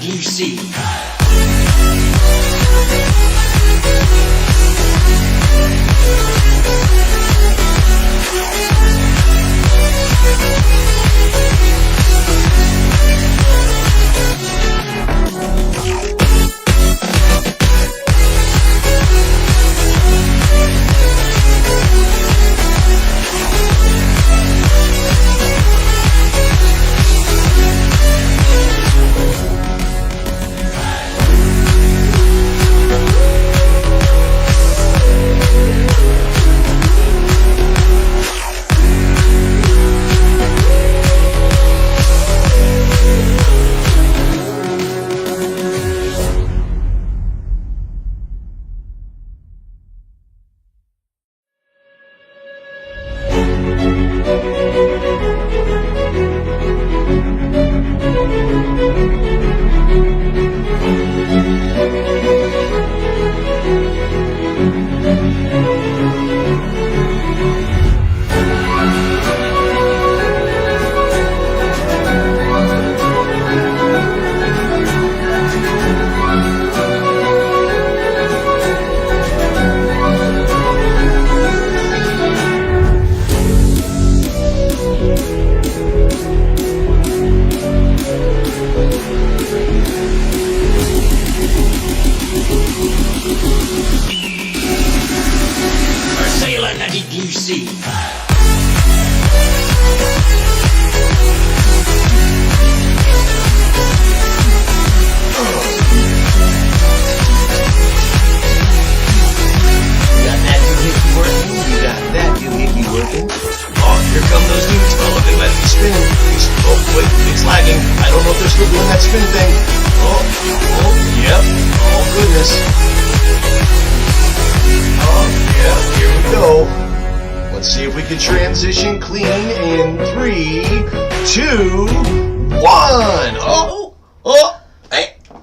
you see? Did you see? Working. Oh, here come those dudes. Oh, they might be spinning. Oh, wait, it's lagging. I don't know if they're still doing that spin thing. Oh, yep. Oh, goodness. Oh, yeah, here we go. Let's see if we can transition clean in 3, 2, 1.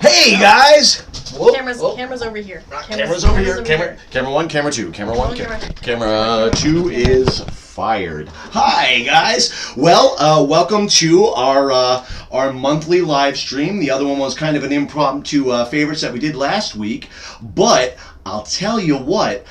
Hey, guys. Whoop, Camera's over here. Camera's over here. Camera 1, camera 2. Camera 1, camera 2 is fired. Hi guys. Well, welcome to our monthly live stream. The other one was kind of an impromptu favorites that we did last week, but I'll tell you what,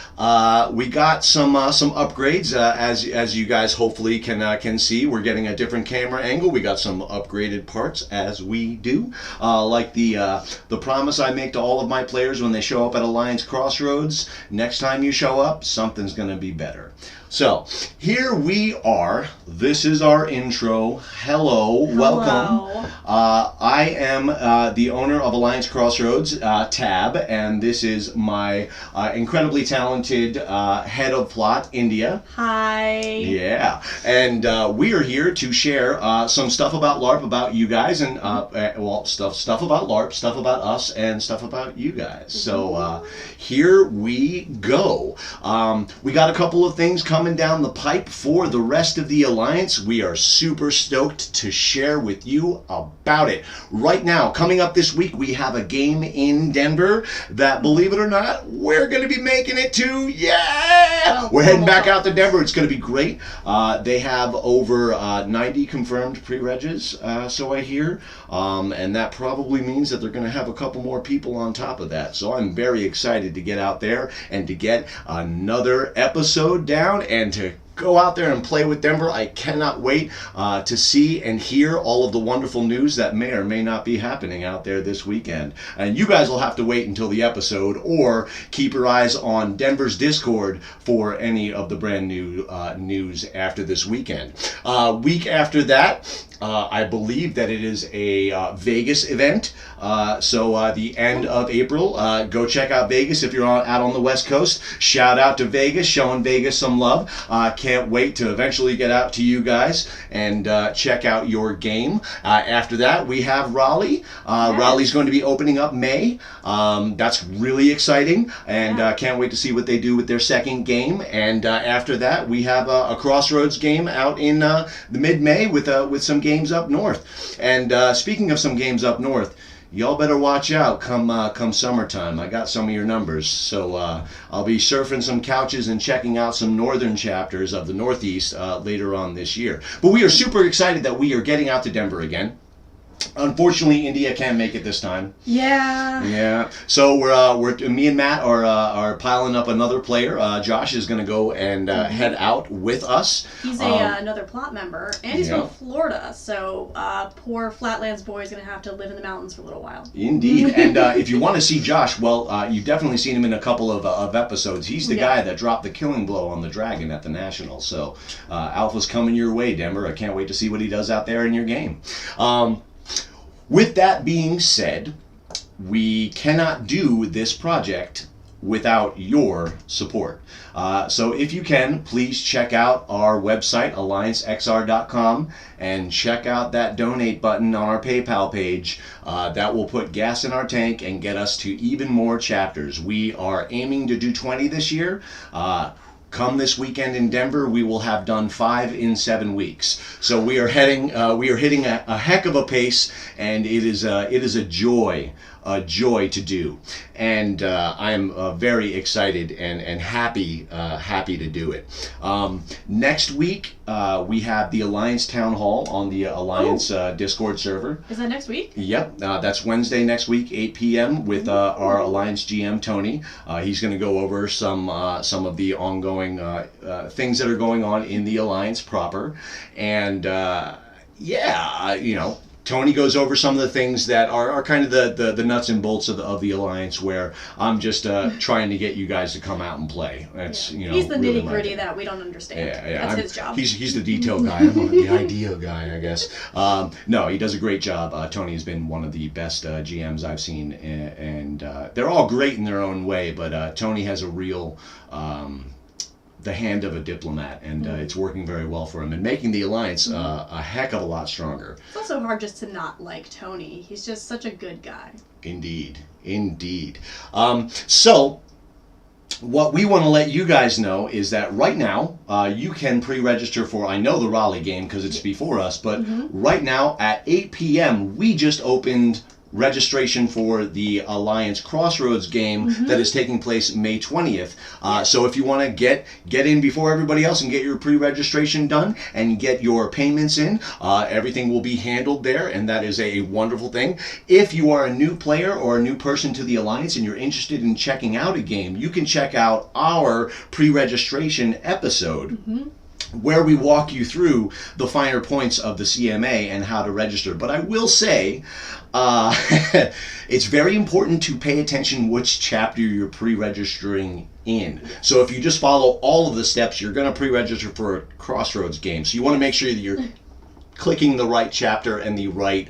we got some upgrades as you guys hopefully can see. We're getting a different camera angle. We got some upgraded parts as we do, like the promise I make to all of my players when they show up at Alliance Crossroads. Next time you show up, something's gonna be better. So here we are. This is our intro. Hello. Welcome. I am the owner of Alliance Crossroads, Tab, and this is my incredibly talented head of plot, India. Hi. Yeah, and we are here to share some stuff about LARP, about you guys, and well, stuff about LARP, stuff about us, and stuff about you guys. So here we go. We got a couple of things coming down the pipe for the rest of the Alliance. We are super stoked to share with you about it. Right now, coming up this week, we have a game in Denver that, believe it or not, we're going to be making it to. Yeah! We're heading back out to Denver. It's going to be great. They have over 90 confirmed pre-regs, so I hear. And that probably means that they're going to have a couple more people on top of that. So I'm very excited to get out there and to get another episode down and to go out there and play with Denver. I cannot wait to see and hear all of the wonderful news that may or may not be happening out there this weekend. And you guys will have to wait until the episode, or keep your eyes on Denver's Discord for any of the brand new news after this weekend. Week after that, I believe that it is a Vegas event. So the end of April, go check out Vegas if you're out on the West Coast. Shout out to Vegas, showing Vegas some love. Can't wait to eventually get out to you guys and check out your game. After that, we have Raleigh. Raleigh's going to be opening up May. That's really exciting, and can't wait to see what they do with their second game. And after that, we have a Crossroads game out in the mid-May with some games up north. And speaking of some games up north, y'all better watch out come summertime. I got some of your numbers, so I'll be surfing some couches and checking out some northern chapters of the Northeast later on this year. But we are super excited that we are getting out to Denver again. Unfortunately, India can't make it this time. Yeah. Yeah. So me and Matt are piling up another player. Josh is going to go and head out with us. He's another plot member, and he's from Florida. So poor Flatlands boy is going to have to live in the mountains for a little while. Indeed. And if you want to see Josh, well, you've definitely seen him in a couple of episodes. He's the guy that dropped the killing blow on the dragon at the Nationals. So Alpha's coming your way, Denver. I can't wait to see what he does out there in your game. With that being said, we cannot do this project without your support. So if you can, please check out our website, alliancexr.com, and check out that donate button on our PayPal page. That will put gas in our tank and get us to even more chapters. We are aiming to do 20 this year. Come this weekend in Denver, we will have done 5 in 7 weeks. So we are hitting a heck of a pace, and it is a joy to do. And I am very excited and happy to do it. Next week we have the Alliance Town Hall on the Alliance Discord server. Is that next week? Yep, that's Wednesday next week, 8 p.m. with our Alliance GM Tony. He's going to go over some of the ongoing things that are going on in the Alliance proper, and Tony goes over some of the things that are kind of the nuts and bolts of the Alliance, where I'm just trying to get you guys to come out and play. That's he's the really nitty gritty that we don't understand. Yeah, that's his job. He's the detail guy. I'm the idea guy, I guess. No, he does a great job. Tony has been one of the best GMs I've seen, and they're all great in their own way. But Tony has a real the hand of a diplomat, and it's working very well for him and making the Alliance a heck of a lot stronger. It's also hard just to not like Tony. He's just such a good guy. Indeed. So what we want to let you guys know is that right now you can pre-register for, I know, the Raleigh game because it's before us, but right now at 8 p.m. we just opened registration for the Alliance Crossroads game that is taking place May 20th. So if you want to get in before everybody else and get your pre-registration done and get your payments in, everything will be handled there, and that is a wonderful thing. If you are a new player or a new person to the Alliance and you're interested in checking out a game, you can check out our pre-registration episode, where we walk you through the finer points of the CMA and how to register. But I will say, it's very important to pay attention which chapter you're pre-registering in. So if you just follow all of the steps, you're going to pre-register for a Crossroads game. So you want to make sure that you're clicking the right chapter and the right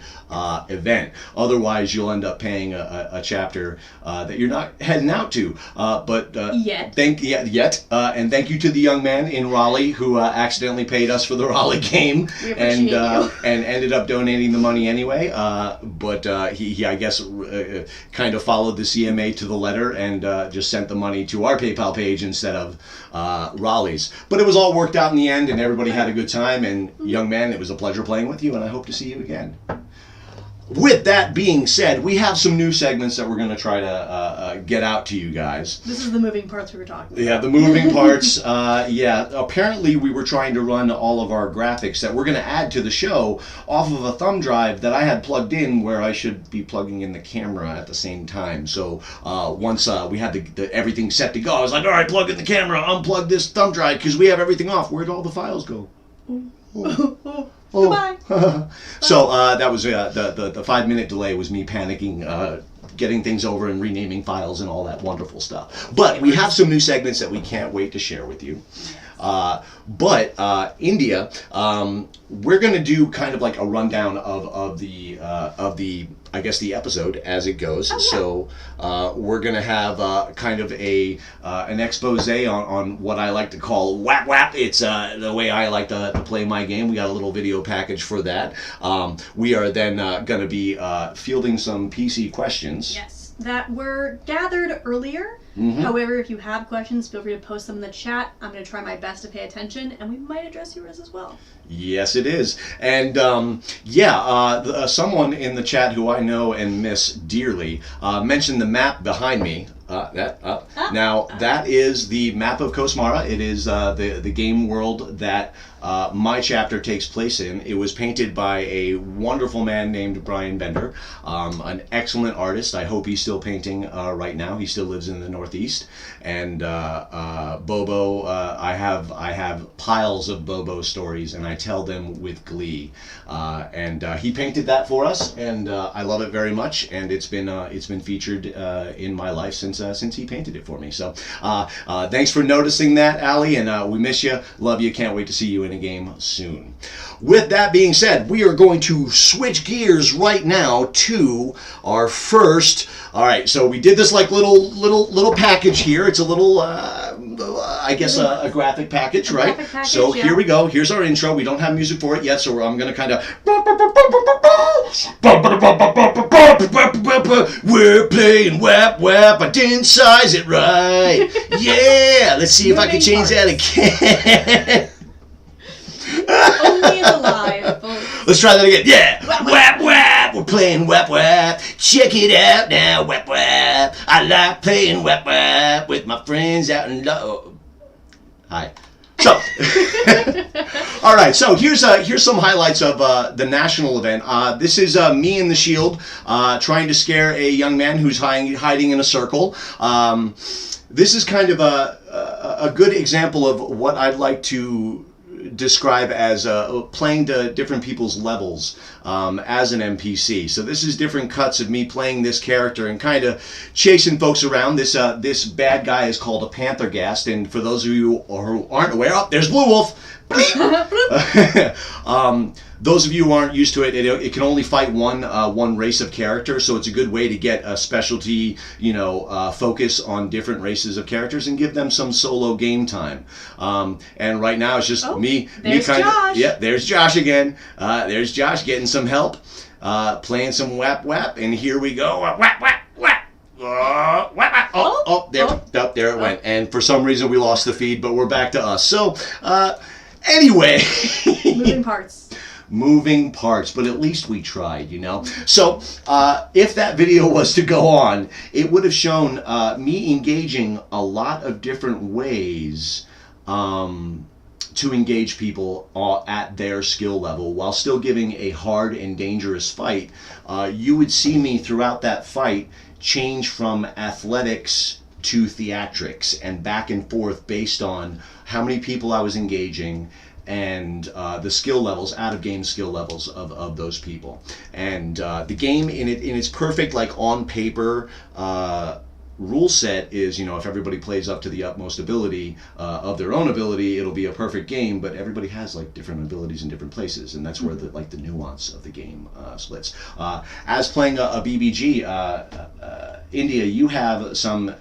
event. Otherwise, you'll end up paying a chapter that you're not heading out to. Yet. And thank you to the young man in Raleigh who accidentally paid us for the Raleigh game and ended up donating the money anyway. He I guess kind of followed the CMA to the letter and just sent the money to our PayPal page instead of Raleigh's. But it was all worked out in the end, and everybody had a good time. And young man, it was a pleasure playing with you, and I hope to see you again. With that being said, we have some new segments that we're going to try to get out to you guys. This is the moving parts we were talking about. Yeah, the moving parts. Apparently we were trying to run all of our graphics that we're going to add to the show off of a thumb drive that I had plugged in, where I should be plugging in the camera at the same time. So once we had everything set to go, I was like, all right, plug in the camera, unplug this thumb drive, because we have everything off. Where'd all the files go? Goodbye. So that was the 5-minute delay was me panicking, getting things over and renaming files and all that wonderful stuff. But we have some new segments that we can't wait to share with you. India, we're going to do kind of like a rundown of the I guess the episode as it goes. So we're going to have kind of an expose on what I like to call whap whap. It's the way I like to play my game. We got a little video package for that. We are then going to be fielding some PC questions. Yes, that were gathered earlier. However, if you have questions, feel free to post them in the chat. I'm going to try my best to pay attention, and we might address yours as well. Yes, it is. And someone in the chat who I know and miss dearly mentioned the map behind me. Now, that is the map of Kosmara. It is the game world that my chapter takes place in. It was painted by a wonderful man named Brian Bender, an excellent artist. I hope he's still painting right now. He still lives in the Northeast. And Bobo, I have piles of Bobo stories, and I tell them with glee. And he painted that for us, and I love it very much. And it's been featured in my life since he painted it for me. So thanks for noticing that, Allie, and we miss you, love you, can't wait to see you in a game soon. With that being said, we are going to switch gears right now to our first. All right, so we did this like little package here. It's a little, I guess, a graphic package, right? Graphic package, so yeah. here we go. Here's our intro. We don't have music for it yet, so I'm going to kind of. We're playing Whap Whap. I didn't size it right. Yeah, let's see if I can change that again. Only in the live, folks. Let's try that again. Yeah. Whap Whap. We're playing Whap Whap. Check it out now. Whap Whap. I like playing Whap Whap with my friends out in low. Hi. So, all right. So here's some highlights of the national event. This is me in the shield trying to scare a young man who's hiding in a circle. This is kind of a good example of what I'd like to describe as playing to different people's levels as an NPC. So this is different cuts of me playing this character and kind of chasing folks around. This bad guy is called a Panthergast, and for those of you who aren't aware, there's Blue Wolf. Those of you who aren't used to it, it can only fight one race of character, so it's a good way to get a specialty, focus on different races of characters and give them some solo game time. And right now it's just me kind of. Yeah, there's Josh again. There's Josh getting some help, playing some Whap Whap, and here we go. Whap Whap Whap. There it went. And for some reason we lost the feed, but we're back to us. So anyway, moving parts, but at least we tried, So if that video was to go on, it would have shown me engaging a lot of different ways to engage people at their skill level while still giving a hard and dangerous fight. You would see me throughout that fight change from athletics to theatrics and back and forth based on how many people I was engaging and the skill levels, out-of-game skill levels of those people. And the game in its perfect, like on paper rule set is, if everybody plays up to the utmost ability of their own ability, it'll be a perfect game. But everybody has like different abilities in different places, and that's where the nuance of the game splits. As playing a BBG, India, you have some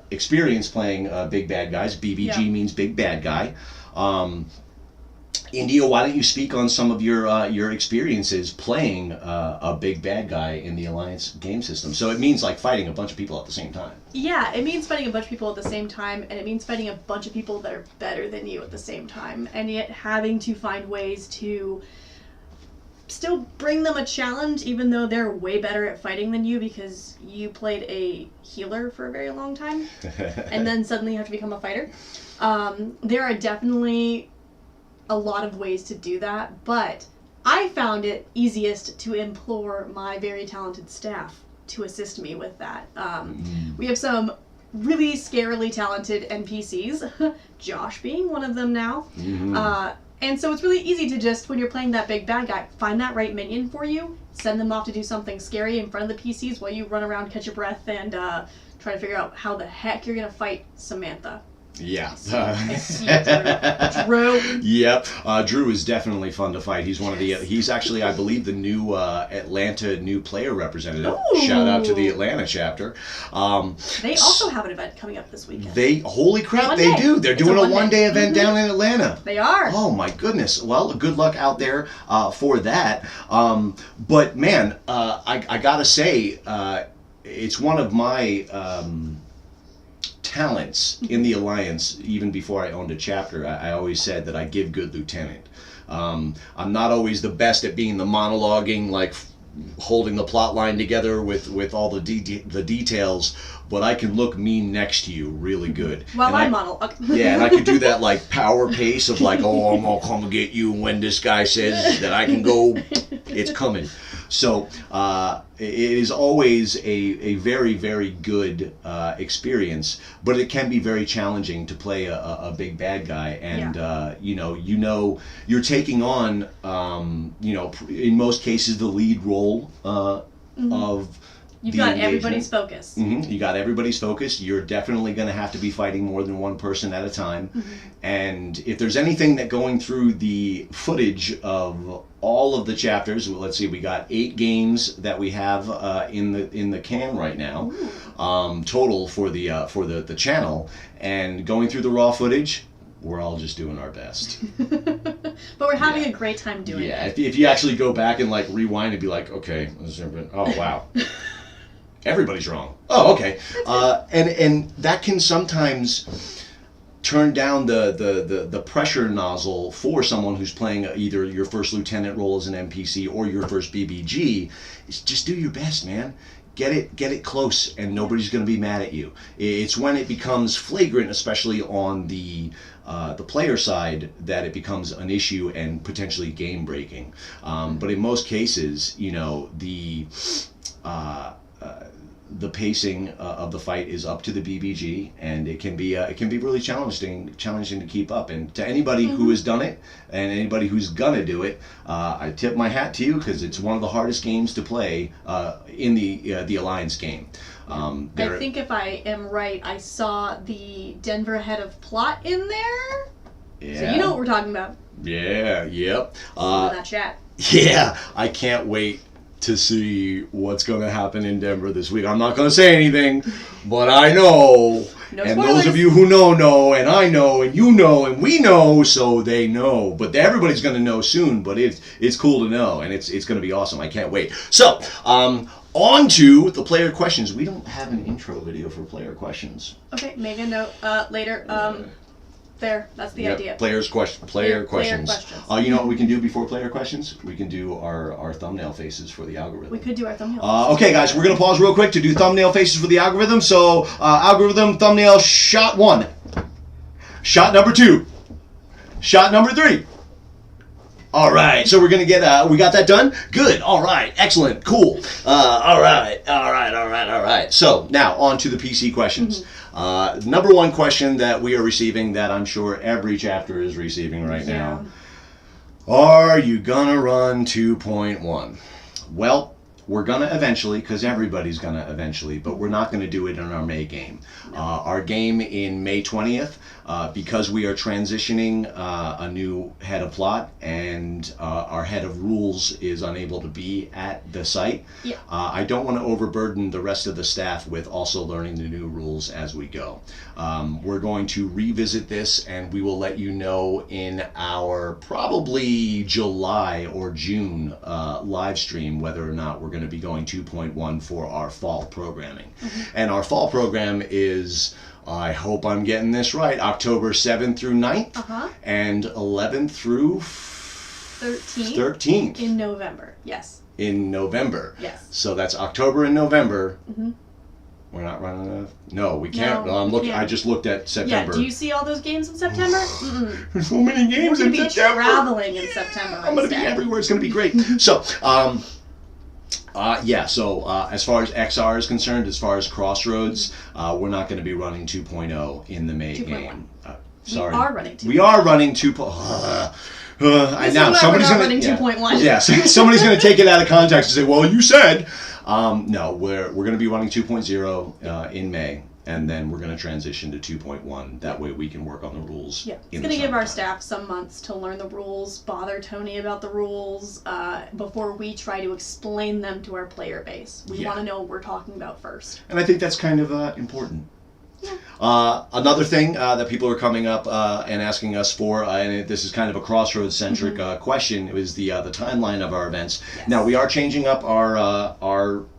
experience playing big bad guys. BBG means big bad guy. India, why don't you speak on some of your experiences playing a big bad guy in the Alliance game system? So it means like fighting a bunch of people at the same time. Yeah, it means fighting a bunch of people at the same time, and it means fighting a bunch of people that are better than you at the same time, and yet having to find ways to still bring them a challenge, even though they're way better at fighting than you because you played a healer for a very long time, and then suddenly you have to become a fighter. There are definitely a lot of ways to do that, but I found it easiest to implore my very talented staff to assist me with that. We have some really scarily talented NPCs, Josh being one of them now. And so it's really easy to just, when you're playing that big bad guy, find that right minion for you, send them off to do something scary in front of the PCs while you run around, catch your breath, and try to figure out how the heck you're going to fight Samantha. Yeah. I see Drew. Yep. Drew is definitely fun to fight. He's one of the. He's actually, I believe, the new Atlanta new player representative. Ooh. Shout out to the Atlanta chapter. They also have an event coming up this weekend. Holy crap, They do. They're doing a one-day event down in Atlanta. They are. Oh my goodness. Well, good luck out there for that. But man, I gotta say, it's one of my. Talents in the Alliance. Even before I owned a chapter, I always said that I give good lieutenant. I'm not always the best at being the monologuing, like holding the plot line together with all the details, but I can look mean next to you really good. While And I model. Okay. Yeah, and I could do that like power pace of like, oh, I'm gonna come and get you when this guy says that I can go. It's coming. So it is always a very, very good experience, but it can be very challenging to play a big bad guy, and you're taking on in most cases the lead role of. You've got everybody's focus. You got everybody's focus. You're definitely going to have to be fighting more than one person at a time. And if there's anything that going through the footage of all of the chapters, well, let's see, we got 8 games that we have in the can right now, total for the channel. And going through the raw footage, we're all just doing our best. But we're having a great time doing it. Yeah, if you actually go back and like rewind and be like, okay, oh wow. Everybody's wrong. Oh, okay. And that can sometimes turn down the pressure nozzle for someone who's playing either your first lieutenant role as an NPC or your first BBG. Is just do your best, man. Get it close, and nobody's going to be mad at you. It's when it becomes flagrant, especially on the player side, that it becomes an issue and potentially game breaking. But in most cases, the pacing of the fight is up to the BBG, and it can be really challenging to keep up. And to anybody who has done it and anybody who's gonna do it, I tip my hat to you, because it's one of the hardest games to play in the Alliance game. I think if I am right, I saw the Denver Head of Plot in there. Yeah. So you know what we're talking about. Yeah. Yep. That chat. Yeah. I can't wait to see what's going to happen in Denver this week. I'm not going to say anything, but I know. No and spoilers. those of you who know, and I know, and you know, and we know, so they know. But everybody's going to know soon, but it's cool to know, and it's going to be awesome. I can't wait. So, on to the player questions. We don't have an intro video for player questions. Okay, make a note later. There, that's the idea. Player questions. Player questions. You know what we can do before player questions? We can do our thumbnail faces for the algorithm. We could do our thumbnail. Okay, guys, we're going to pause real quick to do thumbnail faces for the algorithm. So, algorithm, thumbnail, shot 1. Shot number 2. Shot number 3. All right, so we're going to get, we got that done? Good, all right, excellent, cool. All right. So, now, on to the PC questions. Number 1 question that we are receiving, that I'm sure every chapter is receiving right now. Are you gonna run 2.1? Well, we're gonna eventually, because everybody's gonna eventually, but we're not gonna do it in our May game. No. Our game in May 20th, because we are transitioning a new head of plot, and our head of rules is unable to be at the site. Yeah. I don't want to overburden the rest of the staff with also learning the new rules as we go. We're going to revisit this, and we will let you know in our probably July or June live stream whether or not we're going to be going 2.1 for our fall programming. And our fall program is, I hope I'm getting this right, October 7th through 9th, and 11th through 13th. In November, yes. In November. Yes. So that's October and November. We're not running enough? No, we can't. No, I'm looking. I just looked at September. Yeah, do you see all those games in September? There's so many games in September. We're going to be traveling in September. I'm going to be everywhere. It's going to be great. So, as far as XR is concerned, as far as Crossroads, we're not going to be running 2.0 in the May game. Sorry. We are running 2.0. We are running 2.0. Now somebody's going to 2.1. Yeah, somebody's going to take it out of context and say, "Well, you said." No, we're going to be running 2.0 in May, and then we're going to transition to 2.1. That way we can work on the rules. Yeah, it's going to give our staff some months to learn the rules, bother Tony about the rules, before we try to explain them to our player base. We want to know what we're talking about first. And I think that's kind of important. Another thing that people are coming up and asking us for, and this is kind of a Crossroads-centric question, is the timeline of our events. Yes. Now, we are changing up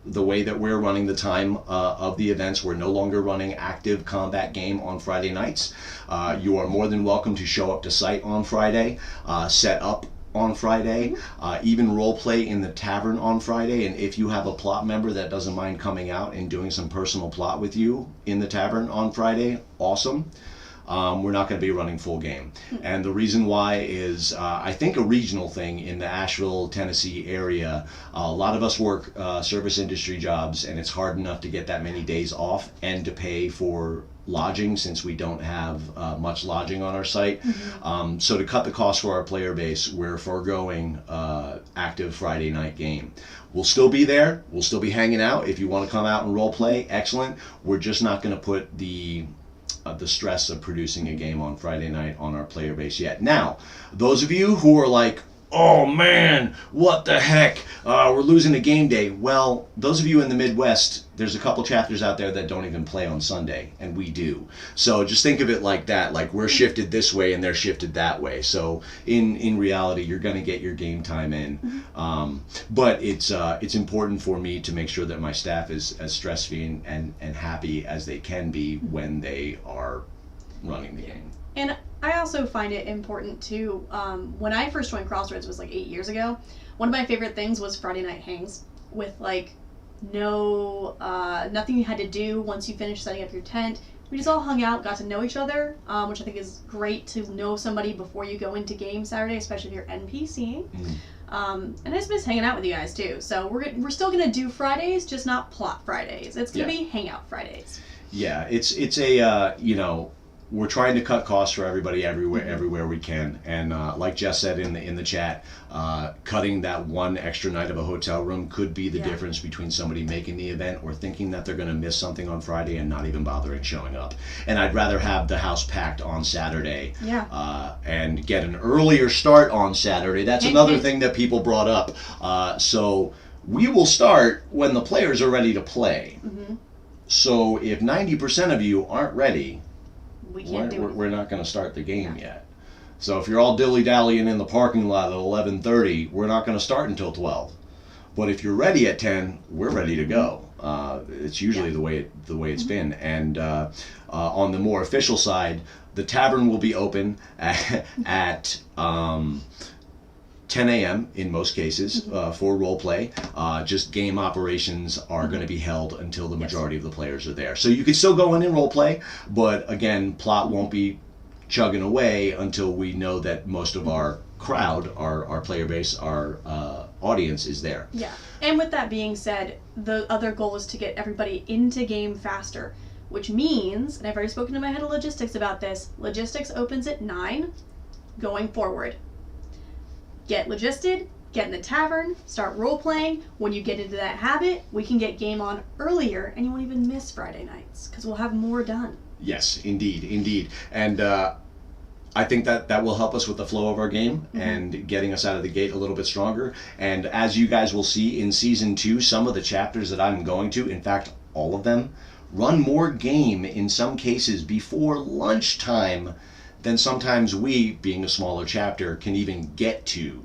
the way that we're running the time of the events. We're no longer running active combat game on Friday nights. You are more than welcome to show up to site on Friday, set up on Friday, even role play in the tavern on Friday. And if you have a plot member that doesn't mind coming out and doing some personal plot with you in the tavern on Friday, awesome. We're not going to be running full game. And the reason why is I think a regional thing in the Asheville, Tennessee area. A lot of us work service industry jobs, and it's hard enough to get that many days off and to pay for lodging, since we don't have much lodging on our site. So to cut the cost for our player base, we're foregoing active Friday night game. We'll still be there. We'll still be hanging out. If you want to come out and role play, excellent. We're just not going to put the stress of producing a game on Friday night on our player base yet. Now, those of you who are like, oh man, what the heck, we're losing a game day. Well, those of you in the Midwest, there's a couple chapters out there that don't even play on Sunday, and we do. So just think of it like that, like we're shifted this way and they're shifted that way. So in reality, you're going to get your game time in. But it's important for me to make sure that my staff is as stress-free and happy as they can be when they are running the game. And I also find it important too. When I first joined Crossroads was like 8 years ago. One of my favorite things was Friday night hangs with like nothing you had to do once you finished setting up your tent. We just all hung out, got to know each other, which I think is great to know somebody before you go into game Saturday, especially if you're NPCing. And I just miss hanging out with you guys too. So we're still gonna do Fridays, just not plot Fridays. It's gonna be hangout Fridays. Yeah, it's a we're trying to cut costs for everybody everywhere we can, and like Jess said in the chat, cutting that one extra night of a hotel room could be the difference between somebody making the event or thinking that they're going to miss something on Friday and not even bothering showing up. And I'd rather have the house packed on Saturday and get an earlier start on Saturday. That's another thing that people brought up. So we will start when the players are ready to play. So if 90% of you aren't ready, we're not going to start the game yet. So if you're all dilly-dallying in the parking lot at 11:30, we're not going to start until 12. But if you're ready at 10, we're ready to go. It's usually the way it's been. And on the more official side, the tavern will be open at 10 a.m. in most cases for role play. Just game operations are going to be held until the majority of the players are there. So you can still go in and role play, but again, plot won't be chugging away until we know that most of our crowd, our player base, our audience is there. Yeah. And with that being said, the other goal is to get everybody into game faster, which means, and I've already spoken to my head of logistics about this, logistics opens at 9 going forward. Get logisted, get in the tavern, start role-playing. When you get into that habit, we can get game on earlier, and you won't even miss Friday nights, because we'll have more done. Yes, indeed. And I think that will help us with the flow of our game and getting us out of the gate a little bit stronger. And as you guys will see in Season 2, some of the chapters that I'm going to, in fact, all of them, run more game in some cases before lunchtime than sometimes we, being a smaller chapter, can even get to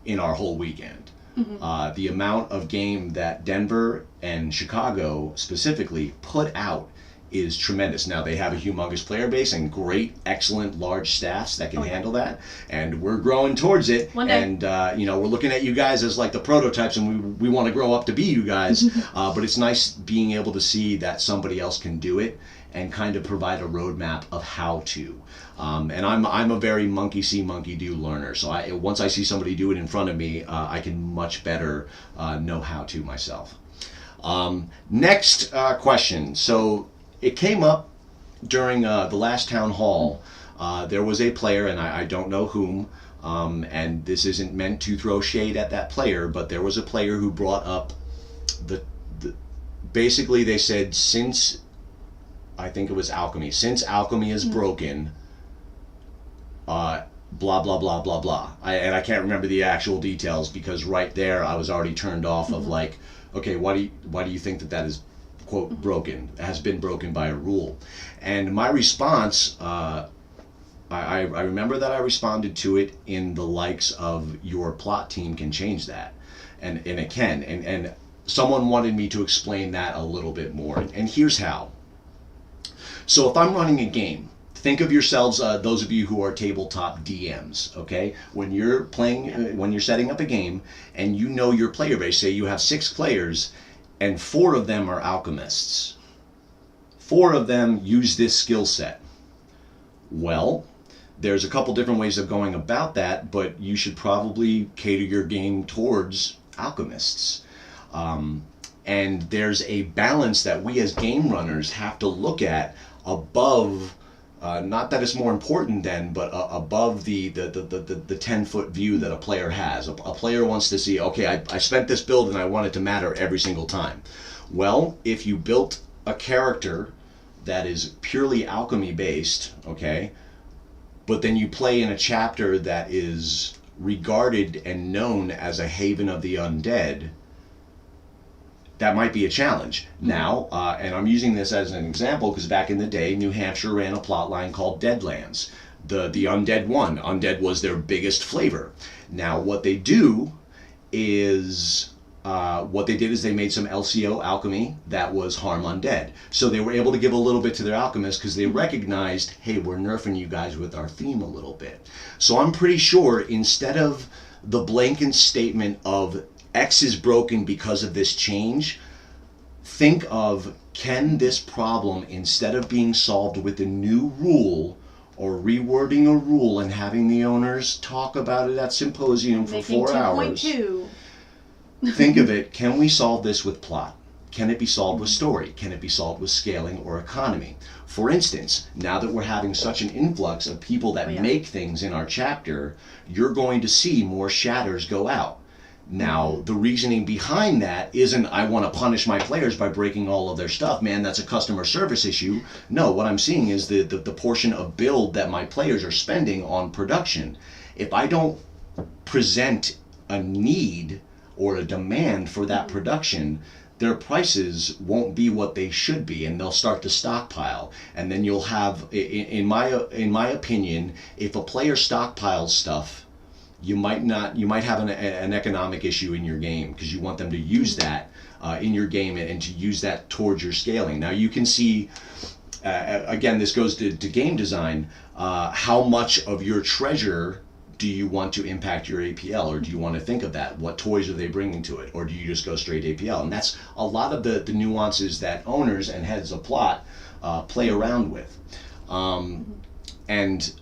in our whole weekend. The amount of game that Denver and Chicago specifically put out is tremendous. Now, they have a humongous player base and great, excellent, large staffs that can handle that, and we're growing towards it. One day. And we're looking at you guys as like the prototypes, and we want to grow up to be you guys. But it's nice being able to see that somebody else can do it and kind of provide a roadmap of how to. And I'm a very monkey see, monkey do learner. So once I see somebody do it in front of me, I can much better know how to myself. Next question. So it came up during the last town hall. There was a player, and I don't know whom, and this isn't meant to throw shade at that player, but there was a player who brought up basically they said, since I think it was alchemy, since alchemy is broken, blah blah blah blah blah. And I can't remember the actual details, because right there I was already turned off of like, okay, why do you think that is quote broken, has been broken by a rule? And my response, I remember that I responded to it in the likes of, your plot team can change that, and it can, and someone wanted me to explain that a little bit more, and here's how. So if I'm running a game, think of yourselves, those of you who are tabletop DMs, okay? When you're playing, when you're setting up a game, and you know your player base, say you have 6 players, and 4 of them are alchemists. 4 of them use this skill set. Well, there's a couple different ways of going about that, but you should probably cater your game towards alchemists. And there's a balance that we as game runners have to look at above, not that it's more important than, but above the 10-foot view that a player has. A player wants to see, okay, I spent this build and I want it to matter every single time. Well, if you built a character that is purely alchemy based, okay, but then you play in a chapter that is regarded and known as a haven of the undead, that might be a challenge. Now, and I'm using this as an example because back in the day, New Hampshire ran a plot line called Deadlands. The undead won. Undead was their biggest flavor. Now, what they do is, they made some LCO alchemy that was harm undead. So they were able to give a little bit to their alchemists because they recognized, hey, we're nerfing you guys with our theme a little bit. So I'm pretty sure instead of the blanket statement of X is broken because of this change, think of, can this problem, instead of being solved with a new rule or rewording a rule and having the owners talk about it at symposium for 4 hours, think of it, can we solve this with plot? Can it be solved with story? Can it be solved with scaling or economy? For instance, now that we're having such an influx of people that make things in our chapter, you're going to see more shatters go out. Now, the reasoning behind that isn't I want to punish my players by breaking all of their stuff. Man, that's a customer service issue. No, what I'm seeing is the portion of build that my players are spending on production. If I don't present a need or a demand for that production, their prices won't be what they should be, and they'll start to stockpile. And then you'll have, in my opinion, if a player stockpiles stuff, you might have an economic issue in your game because you want them to use that in your game and to use that towards your scaling. Now you can see, again, this goes to game design, how much of your treasure do you want to impact your APL, or do you want to think of that? What toys are they bringing to it, or do you just go straight APL? And that's a lot of the nuances that owners and heads of plot play around with. And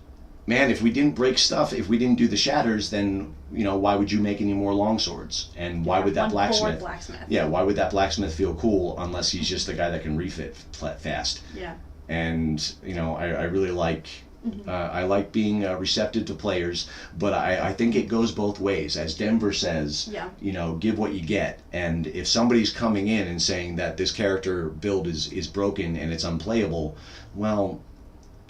man, if we didn't break stuff, if we didn't do the shatters, then why would you make any more longswords? And why would that blacksmith? Yeah, why would that blacksmith feel cool unless he's just the guy that can refit fast? Yeah. And I really like. I like being receptive to players, but I think it goes both ways. As Denver says, give what you get. And if somebody's coming in and saying that this character build is broken and it's unplayable, well,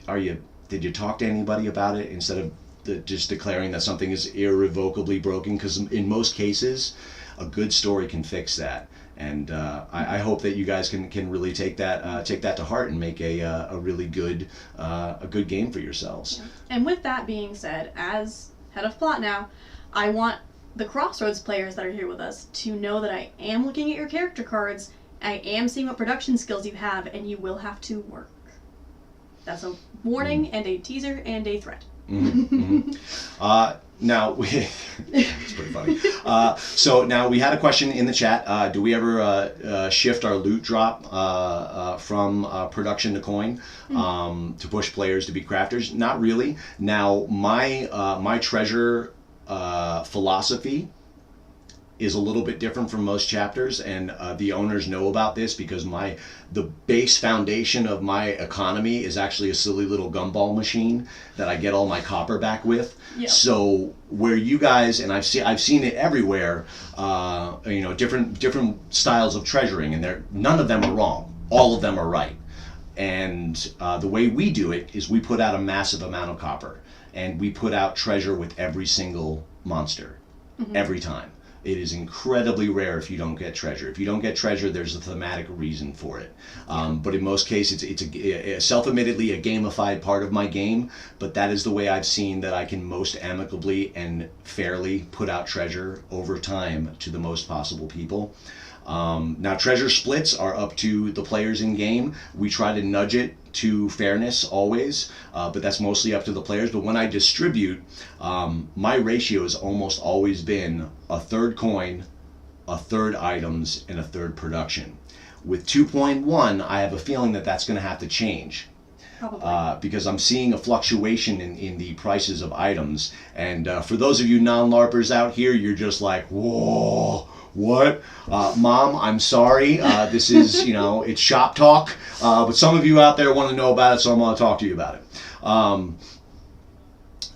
did you talk to anybody about it instead of just declaring that something is irrevocably broken? Because in most cases, a good story can fix that. And I hope that you guys can really take that to heart and make a really good game for yourselves. Yeah. And with that being said, as head of plot now, I want the Crossroads players that are here with us to know that I am looking at your character cards, I am seeing what production skills you have, and you will have to work. That's a warning and a teaser and a threat. Now, it's pretty funny. So now we had a question in the chat. Do we ever shift our loot drop from production to coin to push players to be crafters? Not really. Now, my treasure philosophy is a little bit different from most chapters, and the owners know about this because the base foundation of my economy is actually a silly little gumball machine that I get all my copper back with. Yep. So where you guys, and I've seen it everywhere, different styles of treasuring, and none of them are wrong. All of them are right. And the way we do it is we put out a massive amount of copper, and we put out treasure with every single monster, every time. It is incredibly rare if you don't get treasure. If you don't get treasure, there's a thematic reason for it. But in most cases, it's a self-admittedly a gamified part of my game, but that is the way I've seen that I can most amicably and fairly put out treasure over time to the most possible people. Now, treasure splits are up to the players in game. We try to nudge it to fairness always, but that's mostly up to the players. But when I distribute, my ratio has almost always been a third coin, a third items, and a third production. With 2.1, I have a feeling that that's going to have to change. Because I'm seeing a fluctuation in the prices of items. And for those of you non-LARPers out here, you're just like, whoa, what? Mom, I'm sorry. This is, it's shop talk. But some of you out there want to know about it, so I'm going to talk to you about it.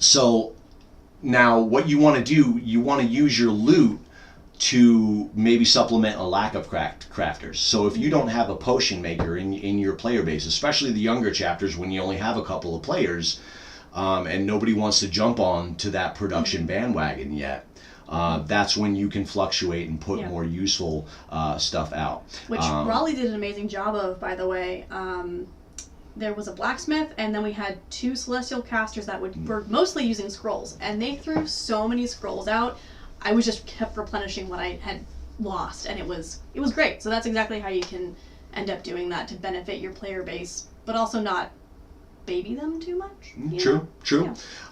So now what you want to do, you want to use your loot to maybe supplement a lack of crafters. So if you don't have a potion maker in your player base, especially the younger chapters when you only have a couple of players, and nobody wants to jump on to that production bandwagon yet, that's when you can fluctuate and put more useful stuff out. Which Raleigh did an amazing job of, by the way. There was a blacksmith, and then we had 2 celestial casters that were mostly using scrolls, and they threw so many scrolls out. I was just kept replenishing what I had lost, and it was great. So that's exactly how you can end up doing that to benefit your player base, but also not baby them too much. True.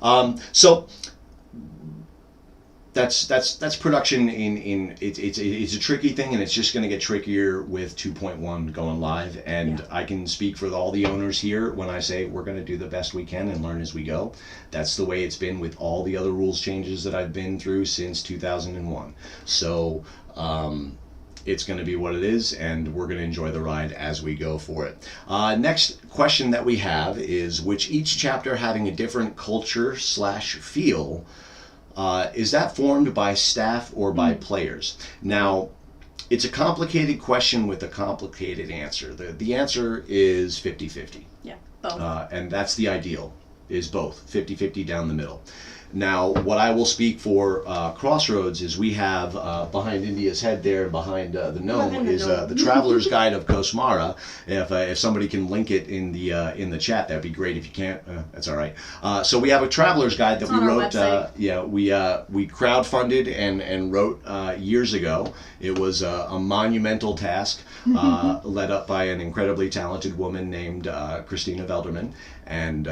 Yeah. So that's production it's a tricky thing, and it's just going to get trickier with 2.1 going live. And I can speak for all the owners here when I say we're going to do the best we can and learn as we go. That's the way it's been with all the other rules changes that I've been through since 2001. So it's going to be what it is, and we're going to enjoy the ride as we go for it. Next question that we have is, which each chapter having a different culture/feel, is that formed by staff or by players? Now, it's a complicated question with a complicated answer. The answer is 50-50. Yeah, both. And that's the ideal, is both, 50-50 down the middle. Now, what I will speak for Crossroads is we have behind India's head there, behind the gnome, is the Traveler's Guide of Kosmara. If somebody can link it in the chat, that'd be great. If you can't, that's all right. So we have a Traveler's Guide that we wrote. We crowdfunded and wrote years ago. It was a monumental task led up by an incredibly talented woman named Christina Velderman, and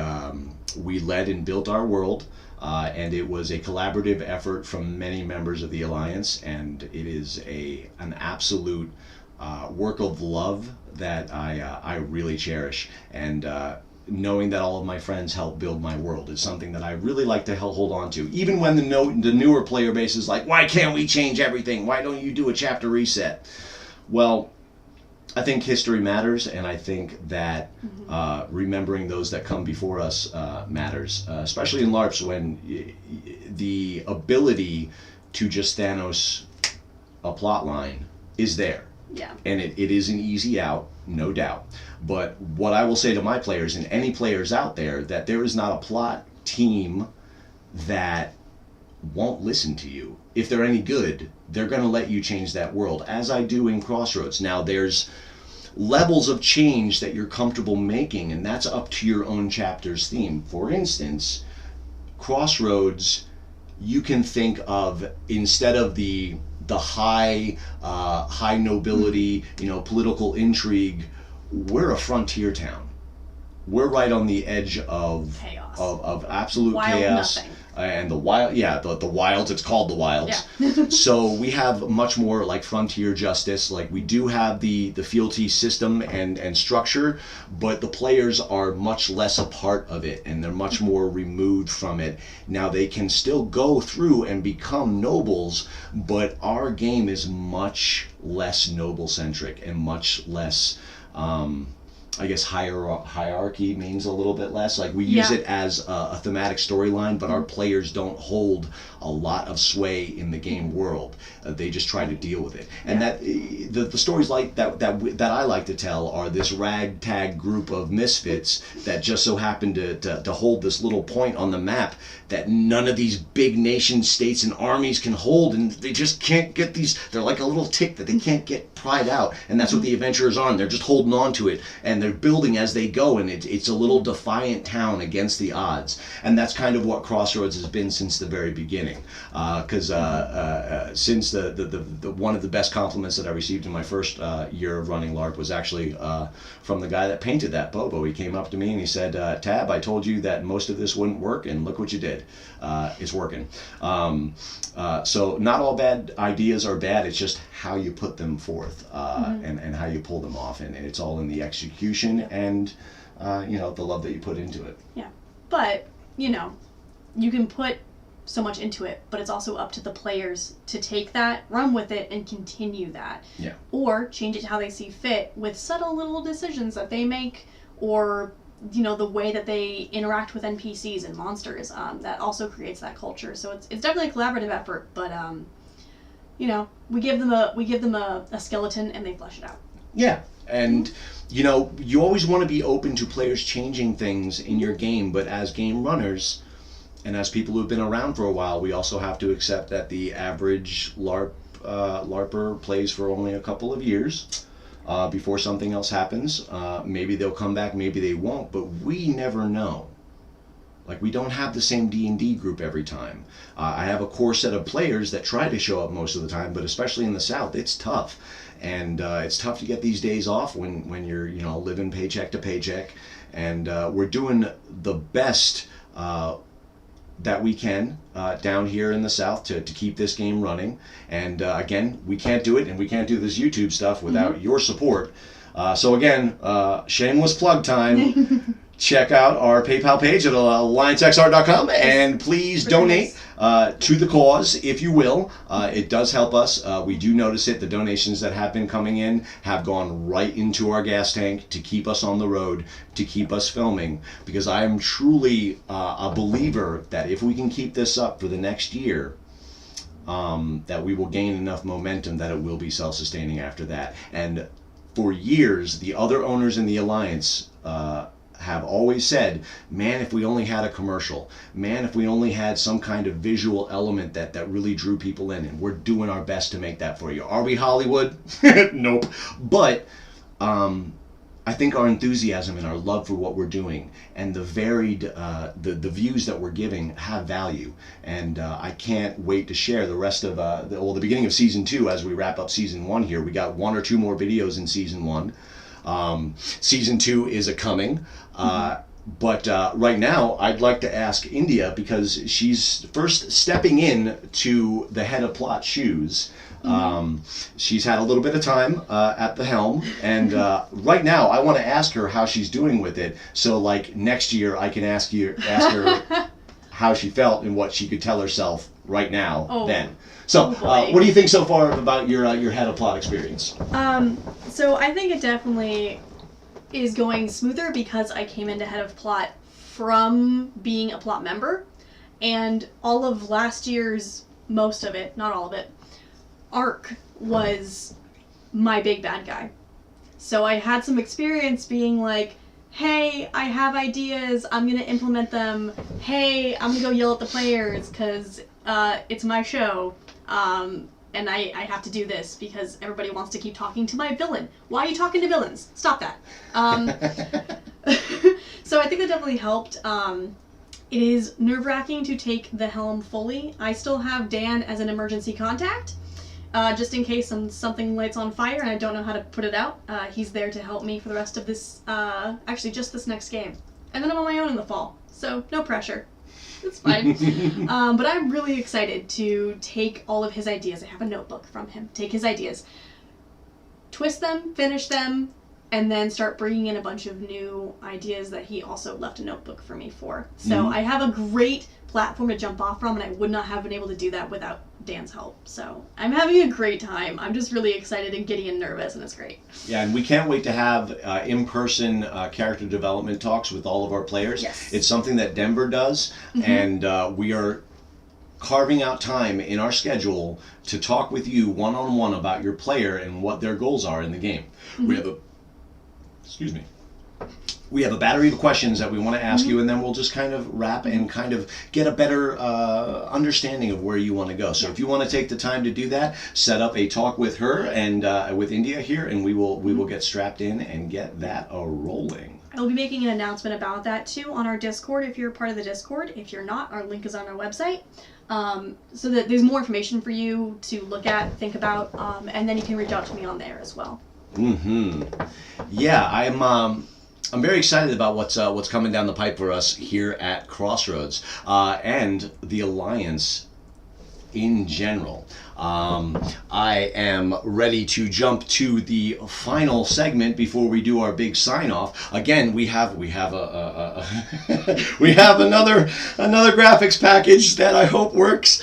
we led and built our world. And it was a collaborative effort from many members of the Alliance, and it is an absolute work of love that I really cherish. And knowing that all of my friends helped build my world is something that I really like to hold on to. Even when the newer player base is like, why can't we change everything? Why don't you do a chapter reset? Well, I think history matters, and I think that remembering those that come before us matters, especially in LARPs when the ability to just Thanos a plot line is there. Yeah. And it is an easy out, no doubt. But what I will say to my players and any players out there, that there is not a plot team that won't listen to you. If they're any good, they're going to let you change that world, as I do in Crossroads. Now, there's levels of change that you're comfortable making, and that's up to your own chapter's theme. For instance, Crossroads, you can think of, instead of the high nobility, political intrigue, we're a frontier town. We're right on the edge of chaos, of absolute wild chaos. Nothing. And the wild, the wilds, it's called the wilds. Yeah. So we have much more like frontier justice. Like, we do have the fealty system and structure, but the players are much less a part of it, and they're much more removed from it. Now, they can still go through and become nobles, but our game is much less noble centric and much less I guess hierarchy means a little bit less. Like, we use it as a thematic storyline, but our players don't hold a lot of sway in the game world. They just try to deal with it. And that the stories like that I like to tell are this ragtag group of misfits that just so happen to hold this little point on the map that none of these big nation states and armies can hold, and they just can't get these. They're like a little tick that they can't get pried out, and that's what the adventurers are. And they're just holding on to it, and and they're building as they go, and it's a little defiant town against the odds. And that's kind of what Crossroads has been since the very beginning. Because since the one of the best compliments that I received in my first year of running LARP was actually from the guy that painted that Bobo. He came up to me and he said, Tab, I told you that most of this wouldn't work, and look what you did. It's working. So not all bad ideas are bad, it's just how you put them forth and how you pull them off, and it's all in the execution and the love that you put into it. Yeah, but you can put so much into it, but it's also up to the players to take that, run with it, and continue that. Yeah. Or change it how they see fit with subtle little decisions that they make, or the way that they interact with NPCs and monsters. That also creates that culture. So it's definitely a collaborative effort, but we give them a skeleton and they flesh it out. Yeah, and you always want to be open to players changing things in your game, but as game runners and as people who've been around for a while, we also have to accept that the average LARPer plays for only a couple of years before something else happens. Maybe they'll come back, maybe they won't, but we never know. Like, we don't have the same D&D group every time. I have a core set of players that try to show up most of the time, but especially in the South, it's tough. And it's tough to get these days off when you're living paycheck to paycheck. And we're doing the best that we can down here in the South to keep this game running. And again, we can't do it, and we can't do this YouTube stuff without your support. So again, shameless plug time. Check out our PayPal page at alliancexr.com, and please donate to the cause, if you will. It does help us. We do notice it. The donations that have been coming in have gone right into our gas tank to keep us on the road, to keep us filming, because I am truly a believer that if we can keep this up for the next year, that we will gain enough momentum that it will be self-sustaining after that. And for years, the other owners in the Alliance have always said, man, if we only had a commercial, man, if we only had some kind of visual element that really drew people in, and we're doing our best to make that for you. Are we Hollywood? Nope. But I think our enthusiasm and our love for what we're doing and the varied, the views that we're giving have value. And I can't wait to share the rest of, the beginning of Season 2 as we wrap up Season 1 here. We got 1 or 2 more videos in Season 1. Season 2 is a-coming. But right now, I'd like to ask India, because she's first stepping in to the head of plot shoes. She's had a little bit of time at the helm, and right now I want to ask her how she's doing with it. So, like, next year I can ask her how she felt and what she could tell herself right now then. So, what do you think so far about your head of plot experience? So I think it definitely is going smoother because I came into head of plot from being a plot member, and all of last year's, most of it, not all of it, arc was my big bad guy. So I had some experience being like, hey, I have ideas, I'm gonna implement them, hey, I'm gonna go yell at the players because it's my show. And I have to do this because everybody wants to keep talking to my villain. Why are you talking to villains? Stop that. So I think that definitely helped. It is nerve-wracking to take the helm fully. I still have Dan as an emergency contact, just in case something lights on fire and I don't know how to put it out. He's there to help me for the rest of this, actually just this next game. And then I'm on my own in the fall, so no pressure. It's fine. But I'm really excited to take all of his ideas. I have a notebook from him. Take his ideas, twist them, finish them, and then start bringing in a bunch of new ideas that he also left a notebook for me for. So I have a great platform to jump off from, and I would not have been able to do that without Dan's help. So I'm having a great time. I'm just really excited and giddy and nervous, and it's great. Yeah, and we can't wait to have in-person character development talks with all of our players. Yes. It's something that Denver does, and we are carving out time in our schedule to talk with you one-on-one about your player and what their goals are in the game. We have a, excuse me, we have a battery of questions that we want to ask you, and then we'll just kind of wrap and kind of get a better understanding of where you want to go. So if you want to take the time to do that, set up a talk with her and with India here, and we will get strapped in and get that rolling. I'll be making an announcement about that too on our Discord if you're part of the Discord. If you're not, our link is on our website. So that there's more information for you to look at, think about, and then you can reach out to me on there as well. Yeah, I'm very excited about what's coming down the pipe for us here at Crossroads and the Alliance in general. I am ready to jump to the final segment before we do our big sign off. Again, we have we have another graphics package that I hope works.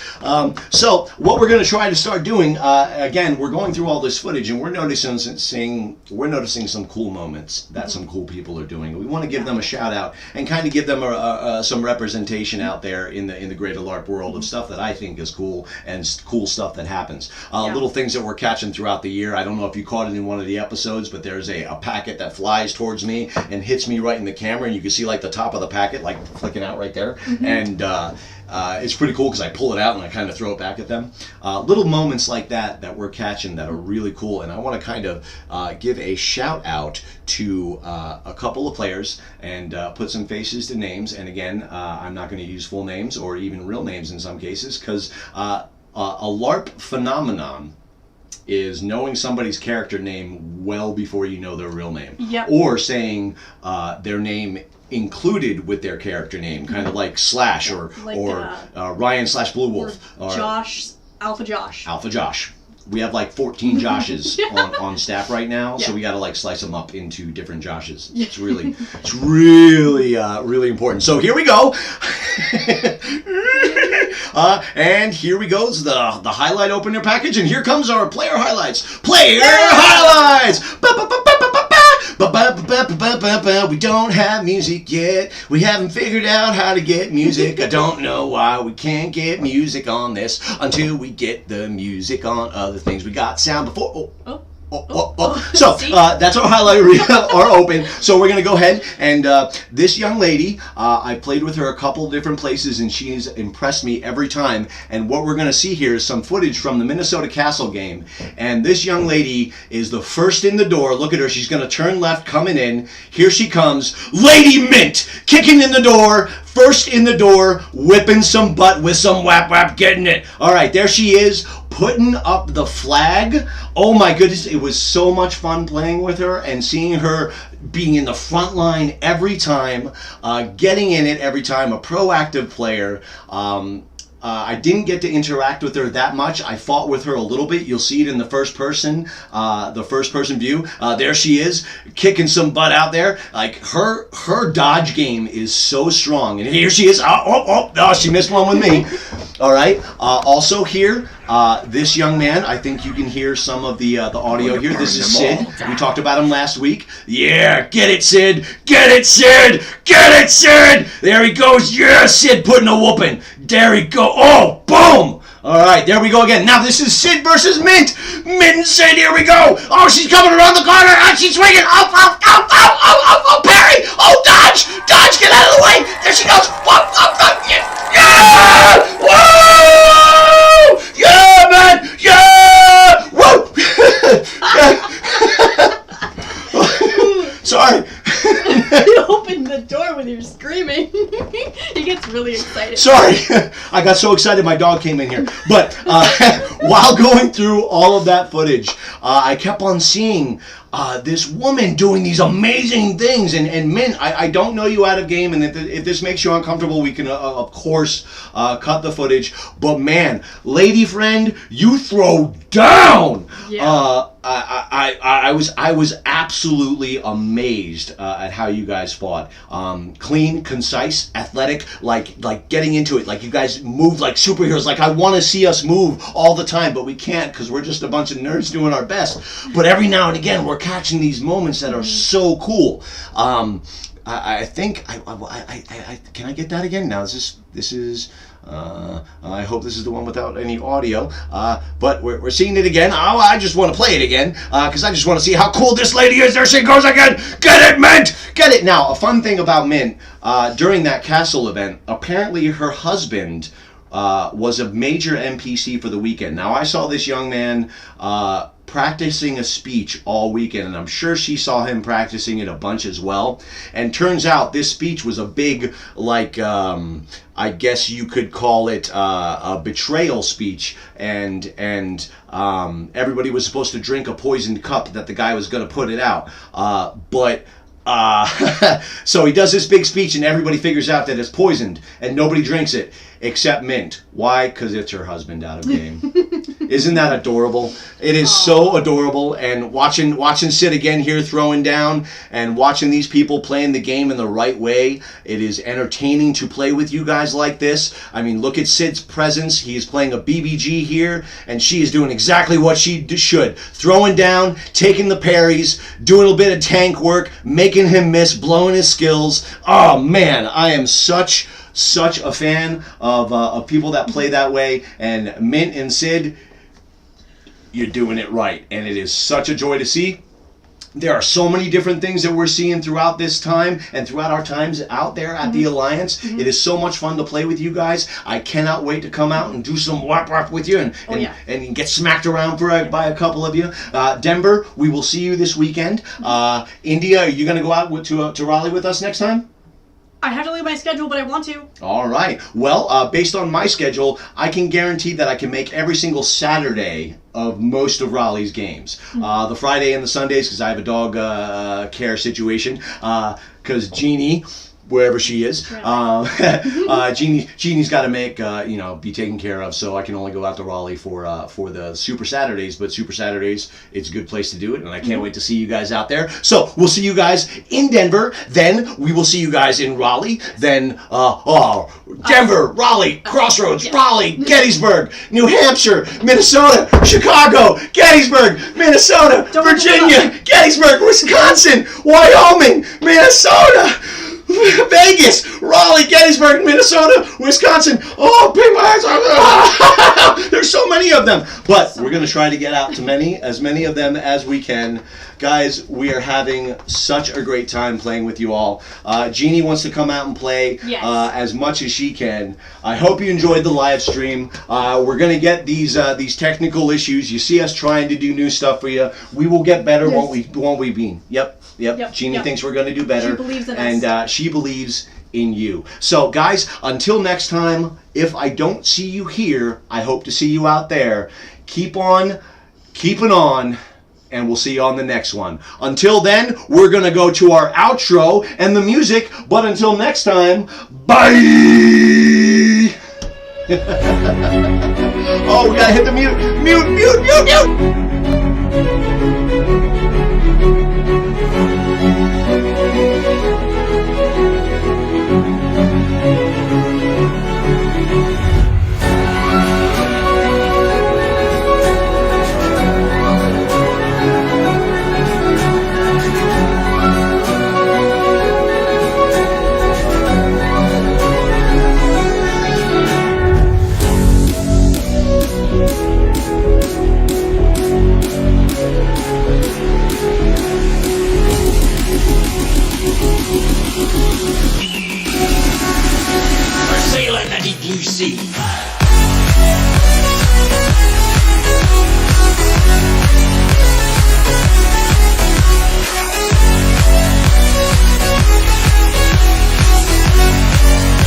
So what we're going to try to start doing, again, we're going through all this footage and we're noticing some cool moments that some cool people are doing. We want to give them a shout out and kind of give them some representation out there in the greater LARP world of stuff that I think is cool and cool stuff that happens. Little things that we're catching throughout the year. I don't know if you caught it in one of the episodes, but there's a packet that flies towards me and hits me right in the camera, and you can see like the top of the packet like flicking out right there. And it's pretty cool because I pull it out and I kind of throw it back at them. Little moments like that we're catching that are really cool, and I want to kind of give a shout out to a couple of players and put some faces to names. And again, I'm not going to use full names or even real names in some cases, because a LARP phenomenon is knowing somebody's character name well before you know their real name. Or saying their name included with their character name, kind of like Slash or Ryan / Blue Wolf. Or Josh, Alpha Josh. Alpha Josh. We have like 14 Joshes on staff right now, so we got to like slice them up into different Joshes. It's really important. So here we go. And here we go. It's the highlight opener package, and here comes our player highlights. Player highlights. We don't have music yet. We haven't figured out how to get music. I don't know why we can't get music on this until we get the music on other things. We got sound before. So that's our highlight reel, our open. So we're going to go ahead and this young lady, I played with her a couple different places and she's impressed me every time. And what we're going to see here is some footage from the Minnesota Castle game. And this young lady is the first in the door. Look at her. She's going to turn left coming in. Here she comes. Lady Mint kicking in the door. First in the door, whipping some butt with some whap whap, getting it. All right, there she is, putting up the flag. Oh my goodness, it was so much fun playing with her and seeing her being in the front line every time, getting in it every time, a proactive player. I didn't get to interact with her that much. I fought with her a little bit. You'll see it in the first person view. There she is, kicking some butt out there. Like her dodge game is so strong. And here she is. Oh, she missed one with me. All right. Also here, this young man. I think you can hear some of the audio here. This is Sid. We talked about him last week. Yeah, get it, Sid. Get it, Sid. Get it, Sid. There he goes. Yeah, Sid putting a whooping. There he go. Oh, boom. All right, there we go again. Now this is Sid versus Mint. Mint and Sid, here we go. Oh, she's coming around the corner. And she's swinging. Oh, parry. Oh, dodge. Dodge, get out of the way. There she goes. Yeah. Whoa. Yeah, man. Yeah. Whoa. Sorry. You opened the door when you're screaming. He gets really excited. Sorry. I got so excited my dog came in here. But while going through all of that footage, I kept on seeing this woman doing these amazing things. And Mint, I don't know you out of game, and if this makes you uncomfortable, we can, of course, cut the footage. But man, lady friend, you throw down! Yeah. I was absolutely amazed at how you guys fought. Clean, concise, athletic, like getting into it. Like you guys move like superheroes. Like I want to see us move all the time, but we can't because we're just a bunch of nerds doing our best. But every now and again, we're catching these moments that are so cool. I think I can I get that again? Now this is I hope this is the one without any audio, but we're seeing it again. Oh, I just want to play it again because I just want to see how cool this lady is. There she goes again. Get it, Mint! Get it! Now, a fun thing about Mint, during that castle event, apparently her husband was a major NPC for the weekend. Now, I saw this young man practicing a speech all weekend, and I'm sure she saw him practicing it a bunch as well. And turns out this speech was a big, like, I guess you could call it a betrayal speech, and everybody was supposed to drink a poisoned cup that the guy was going to put it out. So he does this big speech, and everybody figures out that it's poisoned, and nobody drinks it except Mint. Why? Because it's her husband out of game. Isn't that adorable? It is so adorable. And watching Sid again here throwing down, and watching these people playing the game in the right way, it is entertaining to play with you guys like this. I mean, look at Sid's presence. He is playing a BBG here, and she is doing exactly what she should. Throwing down, taking the parries, doing a little bit of tank work, making him miss, blowing his skills. Oh man, I am such a fan of people that play that way. And Mint and Sid, you're doing it right, and it is such a joy to see. There are so many different things that we're seeing throughout this time and throughout our times out there at the Alliance. It is so much fun to play with you guys. I cannot wait to come out and do some LARP with you and get smacked around by a couple of you. Denver, we will see you this weekend. India, are you going to go out to Raleigh with us next time? I have to leave my schedule, but I want to. All right. Well, based on my schedule, I can guarantee that I can make every single Saturday of most of Raleigh's games. The Friday and the Sundays, because I have a dog care situation, because Jeannie, wherever she is, Jeannie's got to be taken care of, so I can only go out to Raleigh for the Super Saturdays. But Super Saturdays, it's a good place to do it, and I can't wait to see you guys out there. So we'll see you guys in Denver, then we will see you guys in Raleigh, then Denver, Raleigh, Crossroads, Raleigh, Gettysburg, New Hampshire, Minnesota, Chicago, Gettysburg, Minnesota, Virginia, Gettysburg, Wisconsin, Wyoming, Minnesota, Vegas, Raleigh, Gettysburg, Minnesota, Wisconsin. Oh, pay my eyes. There's so many of them. But we're going to try to get out to as many of them as we can. Guys, we are having such a great time playing with you all. Jeannie wants to come out and play as much as she can. I hope you enjoyed the live stream. We're going to get these technical issues. You see us trying to do new stuff for you. We will get better, won't we, Bean? Yep. Jeannie thinks we're going to do better. She believes in us. And she believes in you. So, guys, until next time, if I don't see you here, I hope to see you out there. Keep on keeping on, and we'll see you on the next one. Until then, we're going to go to our outro and the music, but until next time, bye! Oh, we got to hit the mute. Mute.